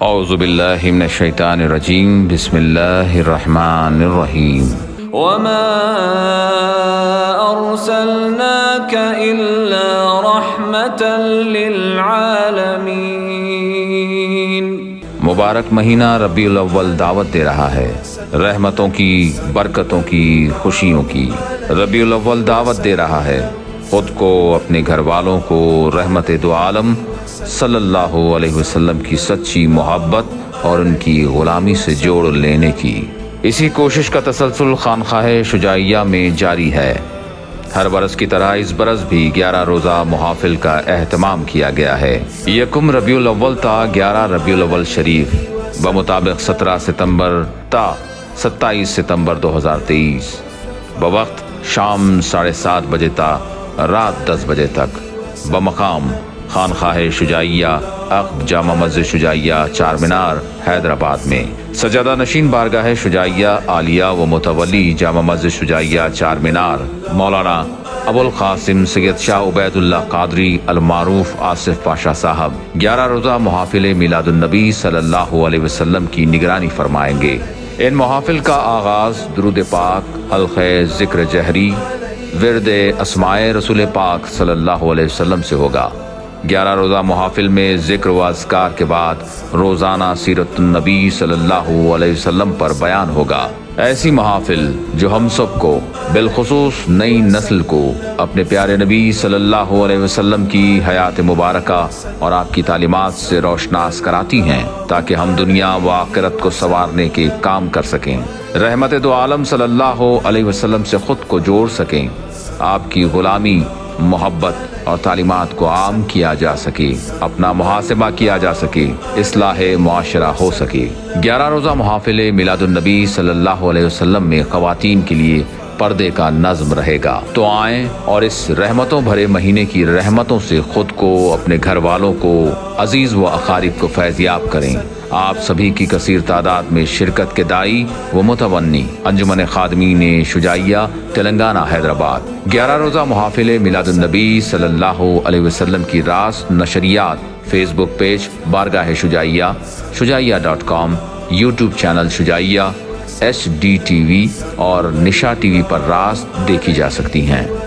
اعوذ باللہ من الشیطان الرجیم بسم اللہ الرحمن الرحیم وما أرسلناك إلا رحمة للعالمين۔ مبارک مہینہ ربیع الاول دعوت دے رہا ہے، رحمتوں کی، برکتوں کی، خوشیوں کی۔ ربیع الاول دعوت دے رہا ہے خود کو، اپنے گھر والوں کو رحمت دو عالم صلی اللہ علیہ وسلم کی سچی محبت اور ان کی غلامی سے جوڑ لینے کی۔ اسی کوشش کا تسلسل خانقاہ شجاعیہ میں جاری ہے۔ ہر برس کی طرح اس برس بھی 11 روزہ محافل کا اہتمام کیا گیا ہے۔ یکم ربیع الاول تا 11 ربیع الاول شریف بمطابق 17 ستمبر تا 27 ستمبر 2023 بوقت شام 7:30 بجے تا رات 10 بجے تک بمقام خانقاہ شجاعیہ عقب جامع مسجد شجاعیہ چار مینار حیدرآباد میں۔ سجادہ نشین بارگاہ شجاعیہ عالیہ و متولی جامع مسجد شجاعیہ چار مینار مولانا ابوالقاسم سید شاہ عبید اللہ قادری المعروف آصف پاشا صاحب 11 روزہ محافل میلاد النبی صلی اللہ علیہ وسلم کی نگرانی فرمائیں گے۔ ان محافل کا آغاز درود پاک، حلقہ ذکر جہری، ورد اسماء رسول پاک صلی اللہ علیہ وسلم سے ہوگا۔ 11 روزہ محافل میں ذکر و اذکار کے بعد روزانہ سیرت النبی صلی اللہ علیہ وسلم پر بیان ہوگا۔ ایسی محافل جو ہم سب کو، بالخصوص نئی نسل کو، اپنے پیارے نبی صلی اللہ علیہ وسلم کی حیات مبارکہ اور آپ کی تعلیمات سے روشناس کراتی ہیں تاکہ ہم دنیا و آخرت کو سنوارنے کے کام کر سکیں، رحمت دو عالم صلی اللہ علیہ وسلم سے خود کو جوڑ سکیں، آپ کی غلامی، محبت اور تعلیمات کو عام کیا جا سکے، اپنا محاسبہ کیا جا سکے، اصلاح معاشرہ ہو سکے۔ 11 روزہ محافل میلاد النبی صلی اللہ علیہ وسلم میں خواتین کے لیے پردے کا نظم رہے گا، تو آئیں اور اس رحمتوں بھرے مہینے کی رحمتوں سے خود کو، اپنے گھر والوں کو، عزیز و اقارب کو فیضیاب کریں۔ آپ سبھی کی کثیر تعداد میں شرکت کے داعی و متونی انجمن خادمین شجاعیہ تلنگانہ حیدرآباد 11 روزہ محافل میلاد النبی صلی اللہ علیہ وسلم کی راست نشریات فیس بک پیج بارگاہ شجاعیہ، شجاعیہ.com، یوٹیوب چینل شجاعیہ، HD TV اور نشا TV پر راست دیکھی جا سکتی ہیں۔